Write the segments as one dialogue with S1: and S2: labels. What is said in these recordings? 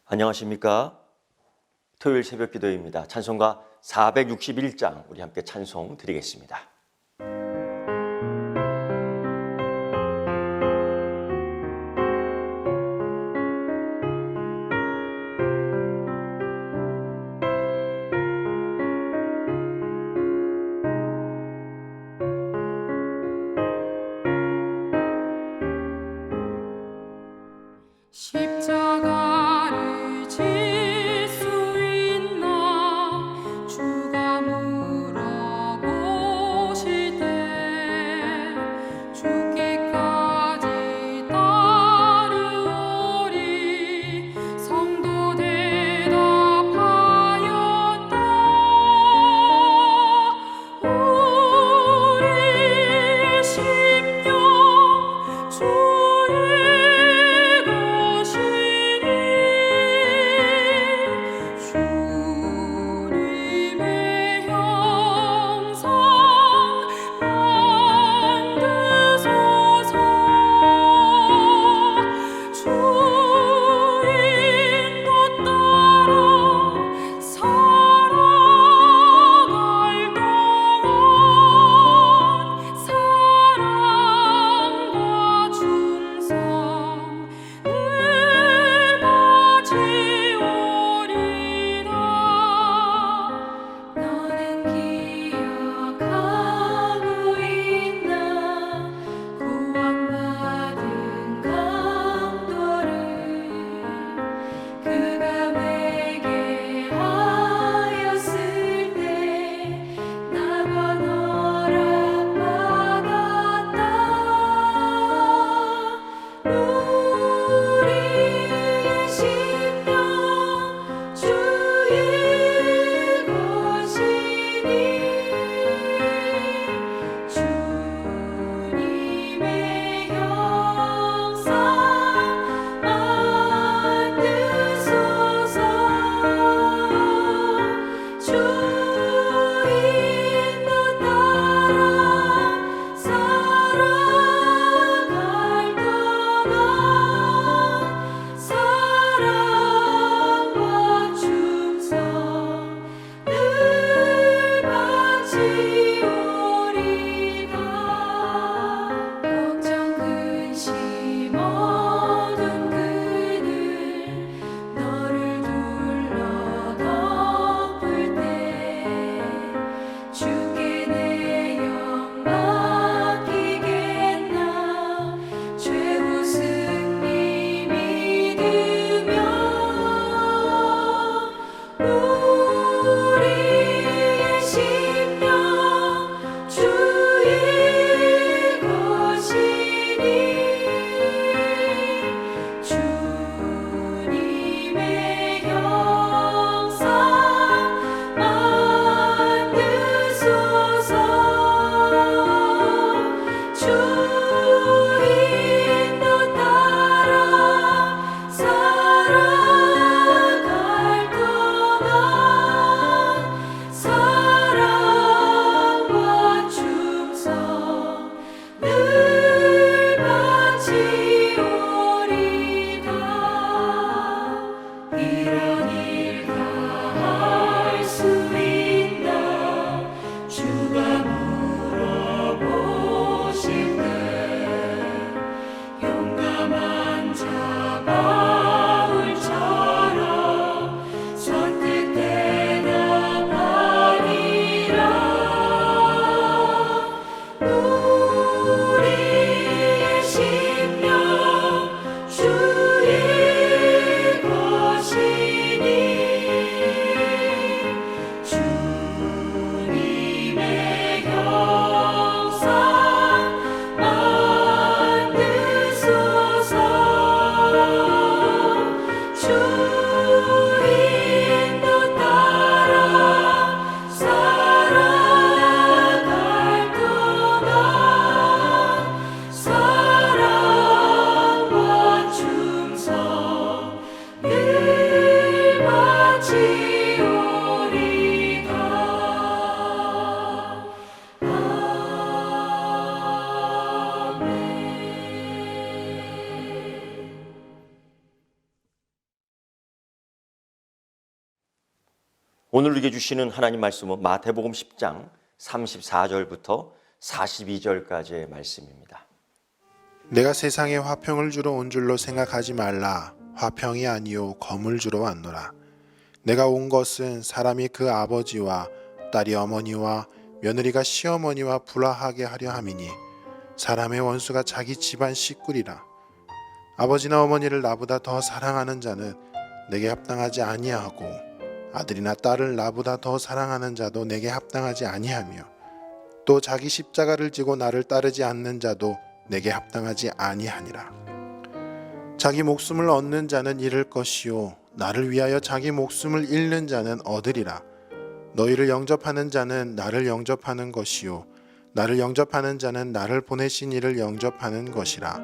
S1: 안녕하십니까? 토요일 새벽 기도입니다. 찬송가 461장 우리 함께 찬송 드리겠습니다.
S2: 십자가를 질 수 있나 주가 물어보시네.
S1: 오늘 우리에게 주시는 하나님 말씀은 마태복음 10장 34절부터 42절까지의 말씀입니다.
S3: 내가 세상에 화평을 주러 온 줄로 생각하지 말라. 화평이 아니요 검을 주러 왔노라. 내가 온 것은 사람이 그 아버지와 딸이 어머니와 며느리가 시어머니와 불화하게 하려 함이니 사람의 원수가 자기 집안 식구리라. 아버지나 어머니를 나보다 더 사랑하는 자는 내게 합당하지 아니하고 아들이나 딸을 나보다 더 사랑하는 자도 내게 합당하지 아니하며 또 자기 십자가를 지고 나를 따르지 않는 자도 내게 합당하지 아니하니라. 자기 목숨을 얻는 자는 잃을 것이요 나를 위하여 자기 목숨을 잃는 자는 얻으리라. 너희를 영접하는 자는 나를 영접하는 것이요 나를 영접하는 자는 나를 보내신 이를 영접하는 것이라.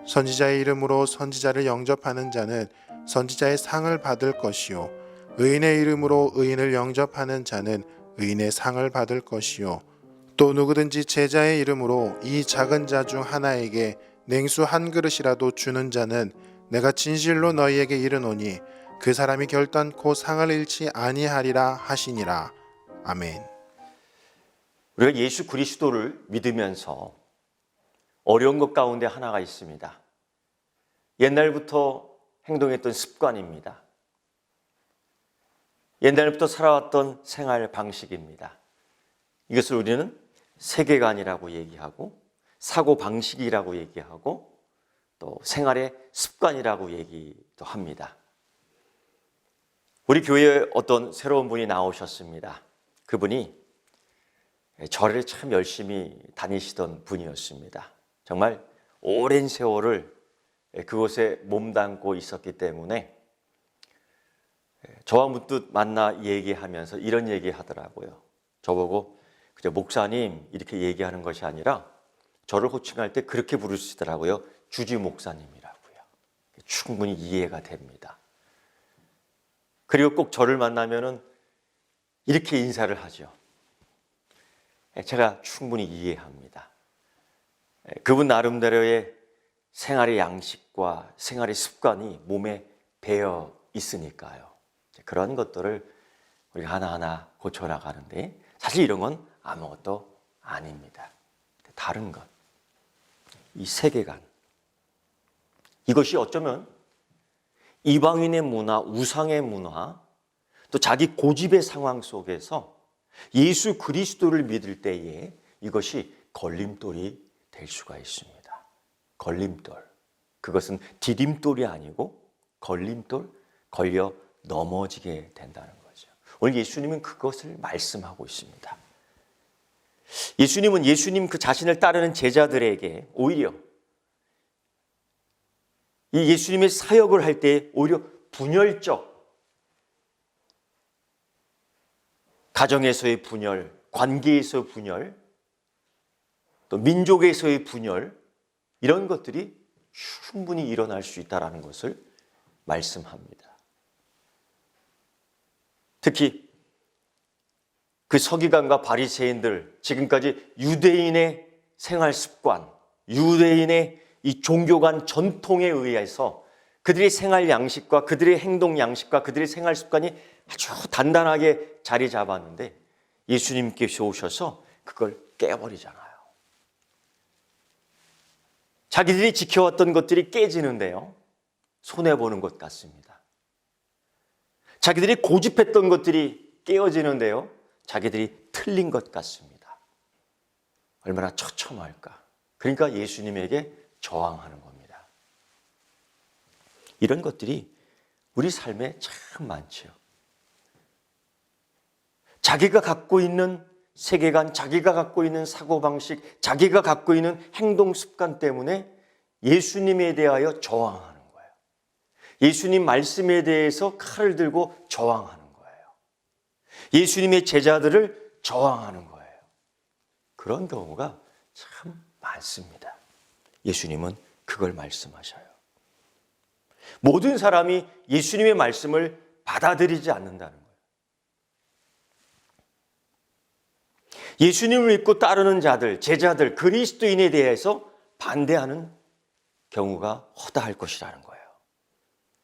S3: 선지자의 이름으로 선지자를 영접하는 자는 선지자의 상을 받을 것이요 의인의 이름으로 의인을 영접하는 자는 의인의 상을 받을 것이요 또 누구든지 제자의 이름으로 이 작은 자 중 하나에게 냉수 한 그릇이라도 주는 자는 내가 진실로 너희에게 이르노니 그 사람이 결단코 상을 잃지 아니하리라 하시니라. 아멘.
S1: 우리가 예수 그리스도를 믿으면서 어려운 것 가운데 하나가 있습니다. 옛날부터 행동했던 습관입니다. 옛날부터 살아왔던 생활 방식입니다. 이것을 우리는 세계관이라고 얘기하고 사고 방식이라고 얘기하고 또 생활의 습관이라고 얘기도 합니다. 우리 교회에 어떤 새로운 분이 나오셨습니다. 그분이 절에 참 열심히 다니시던 분이었습니다. 정말 오랜 세월을 그곳에 몸담고 있었기 때문에 저와 문득 만나 얘기하면서 이런 얘기 하더라고요. 저보고 그저 목사님 이렇게 얘기하는 것이 아니라 저를 호칭할 때 그렇게 부르시더라고요. 주지 목사님이라고요. 충분히 이해가 됩니다. 그리고 꼭 저를 만나면은 이렇게 인사를 하죠. 제가 충분히 이해합니다. 그분 나름대로의 생활의 양식과 생활의 습관이 몸에 배어 있으니까요. 그런 것들을 우리가 하나하나 고쳐나가는데 사실 이런 건 아무것도 아닙니다. 다른 것, 이 세계관, 이것이 어쩌면 이방인의 문화, 우상의 문화, 또 자기 고집의 상황 속에서 예수 그리스도를 믿을 때에 이것이 걸림돌이 될 수가 있습니다. 걸림돌. 그것은 디딤돌이 아니고 걸림돌, 걸려 넘어지게 된다는 거죠. 오늘 예수님은 그것을 말씀하고 있습니다. 예수님은 예수님 그 자신을 따르는 제자들에게 오히려 이 예수님의 사역을 할 때 오히려 분열적 가정에서의 분열, 관계에서의 분열, 또 민족에서의 분열 이런 것들이 충분히 일어날 수 있다는 것을 말씀합니다. 특히 그 서기관과 바리새인들 지금까지 유대인의 생활 습관, 유대인의 이 종교관 전통에 의해서 그들의 생활 양식과 그들의 행동 양식과 그들의 생활 습관이 아주 단단하게 자리 잡았는데 예수님께서 오셔서 그걸 깨버리잖아요. 자기들이 지켜왔던 것들이 깨지는데요. 손해보는 것 같습니다. 자기들이 고집했던 것들이 깨어지는데요. 자기들이 틀린 것 같습니다. 얼마나 처참할까. 그러니까 예수님에게 저항하는 겁니다. 이런 것들이 우리 삶에 참 많죠. 자기가 갖고 있는 세계관, 자기가 갖고 있는 사고방식, 자기가 갖고 있는 행동 습관 때문에 예수님에 대하여 저항하는 거예요. 예수님 말씀에 대해서 칼을 들고 저항하는 거예요. 예수님의 제자들을 저항하는 거예요. 그런 경우가 참 많습니다. 예수님은 그걸 말씀하셔요. 모든 사람이 예수님의 말씀을 받아들이지 않는다는 거예요. 예수님을 믿고 따르는 자들, 제자들, 그리스도인에 대해서 반대하는 경우가 허다할 것이라는 거예요.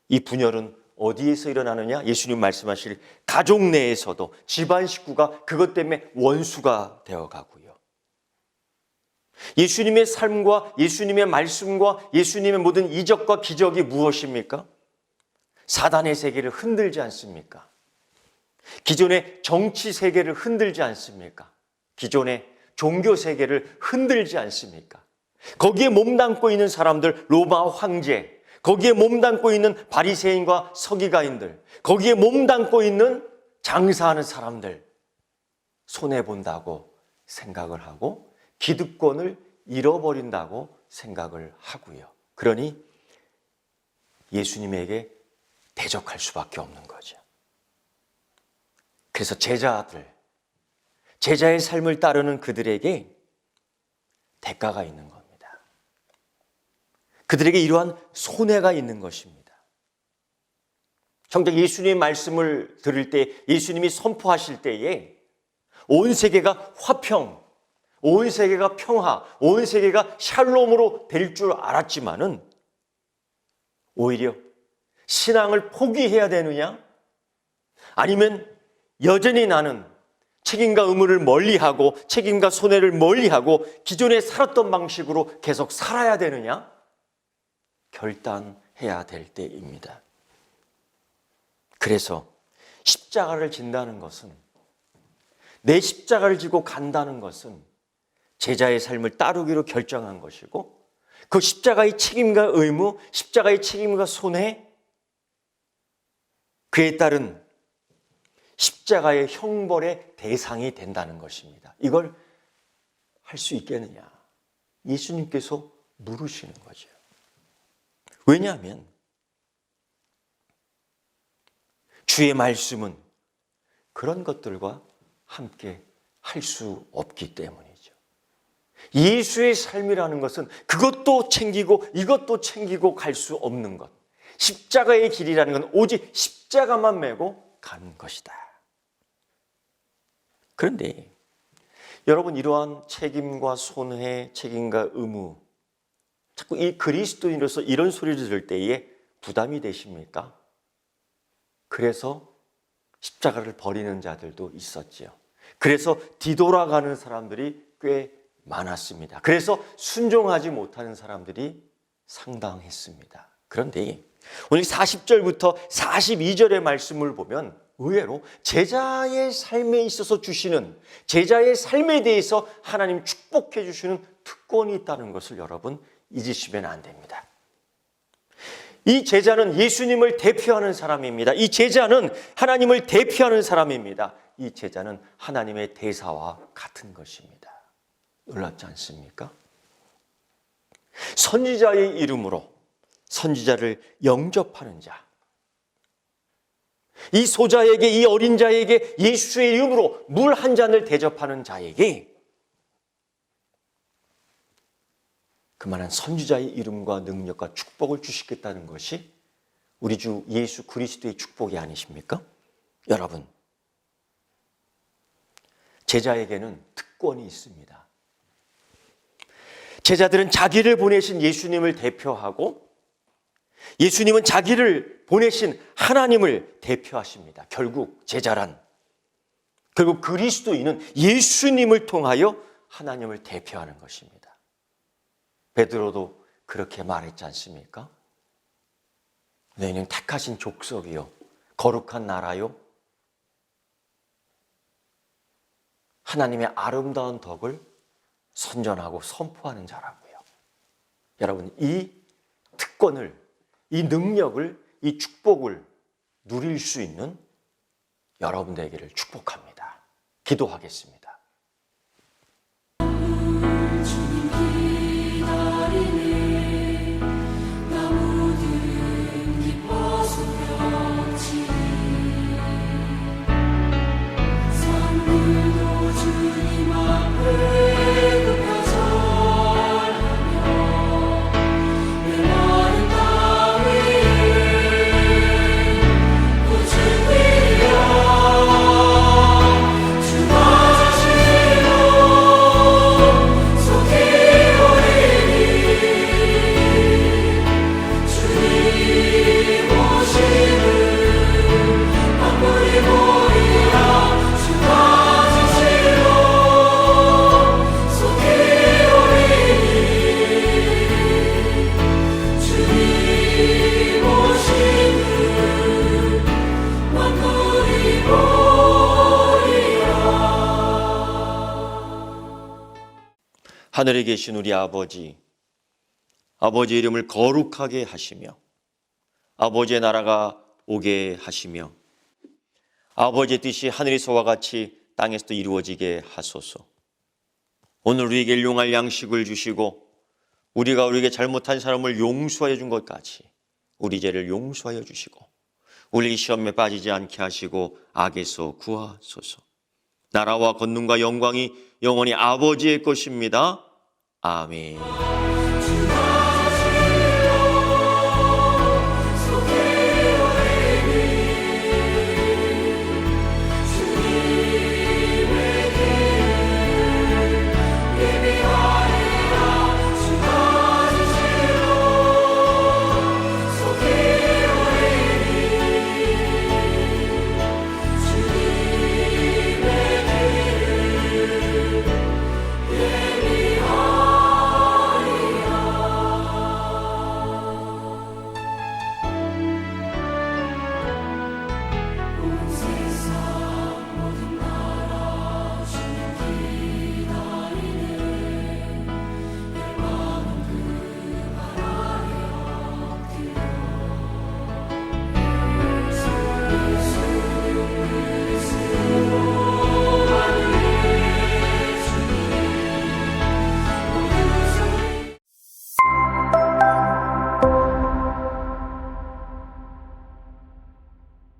S1: 이 분열은 어디에서 일어나느냐? 예수님 말씀하실 가족 내에서도 집안 식구가 그것 때문에 원수가 되어가고요. 예수님의 삶과 예수님의 말씀과 예수님의 모든 이적과 기적이 무엇입니까? 사단의 세계를 흔들지 않습니까? 기존의 정치 세계를 흔들지 않습니까? 기존의 종교 세계를 흔들지 않습니까? 거기에 몸담고 있는 사람들, 로마 황제, 거기에 몸담고 있는 바리새인과 서기관인들, 거기에 몸담고 있는 장사하는 사람들 손해본다고 생각을 하고 기득권을 잃어버린다고 생각을 하고요. 그러니 예수님에게 대적할 수밖에 없는 거죠. 그래서 제자의 삶을 따르는 그들에게 대가가 있는 겁니다. 그들에게 이러한 손해가 있는 것입니다. 정작 예수님의 말씀을 들을 때, 예수님이 선포하실 때에 온 세계가 화평, 온 세계가 평화, 온 세계가 샬롬으로 될 줄 알았지만은 오히려 신앙을 포기해야 되느냐? 아니면 여전히 나는 책임과 의무를 멀리하고 책임과 손해를 멀리하고 기존에 살았던 방식으로 계속 살아야 되느냐? 결단해야 될 때입니다. 그래서 십자가를 진다는 것은, 내 십자가를 지고 간다는 것은 제자의 삶을 따르기로 결정한 것이고, 그 십자가의 책임과 의무, 십자가의 책임과 손해, 그에 따른 십자가의 형벌의 대상이 된다는 것입니다. 이걸 할 수 있겠느냐? 예수님께서 물으시는 거죠. 왜냐하면 주의 말씀은 그런 것들과 함께 할 수 없기 때문이죠. 예수의 삶이라는 것은 그것도 챙기고 이것도 챙기고 갈 수 없는 것. 십자가의 길이라는 건 오직 십자가만 메고 가는 것이다. 그런데 여러분, 이러한 책임과 손해, 책임과 의무, 자꾸 이 그리스도인으로서 이런 소리를 들을 때에 부담이 되십니까? 그래서 십자가를 버리는 자들도 있었지요. 그래서 뒤돌아가는 사람들이 꽤 많았습니다. 그래서 순종하지 못하는 사람들이 상당했습니다. 그런데 오늘 40절부터 42절의 말씀을 보면 의외로 제자의 삶에 있어서 주시는, 제자의 삶에 대해서 하나님 축복해 주시는 특권이 있다는 것을 여러분 잊으시면 안 됩니다. 이 제자는 예수님을 대표하는 사람입니다. 이 제자는 하나님을 대표하는 사람입니다. 이 제자는 하나님의 대사와 같은 것입니다. 놀랍지 않습니까? 선지자의 이름으로 선지자를 영접하는 자, 이 소자에게, 이 어린 자에게 예수의 이름으로 물 한 잔을 대접하는 자에게 그만한 선지자의 이름과 능력과 축복을 주시겠다는 것이 우리 주 예수 그리스도의 축복이 아니십니까? 여러분, 제자에게는 특권이 있습니다. 제자들은 자기를 보내신 예수님을 대표하고 예수님은 자기를 보내신 하나님을 대표하십니다. 결국 제자란, 결국 그리스도인은 예수님을 통하여 하나님을 대표하는 것입니다. 베드로도 그렇게 말했지 않습니까? 너희는 택하신 족속이요, 거룩한 나라요, 하나님의 아름다운 덕을 선전하고 선포하는 자라고요. 여러분, 이 특권을, 이 능력을, 이 축복을 누릴 수 있는 여러분 되기를 축복합니다. 기도하겠습니다. 하늘에 계신 우리 아버지, 아버지의 이름을 거룩하게 하시며 아버지의 나라가 오게 하시며 아버지의 뜻이 하늘에서와 같이 땅에서도 이루어지게 하소서. 오늘 우리에게 일용할 양식을 주시고 우리가 우리에게 잘못한 사람을 용서하여 준 것 같이 우리 죄를 용서하여 주시고 우리 시험에 빠지지 않게 하시고 악에서 구하소서. 나라와 권능과 영광이 영원히 아버지의 것입니다. 아멘.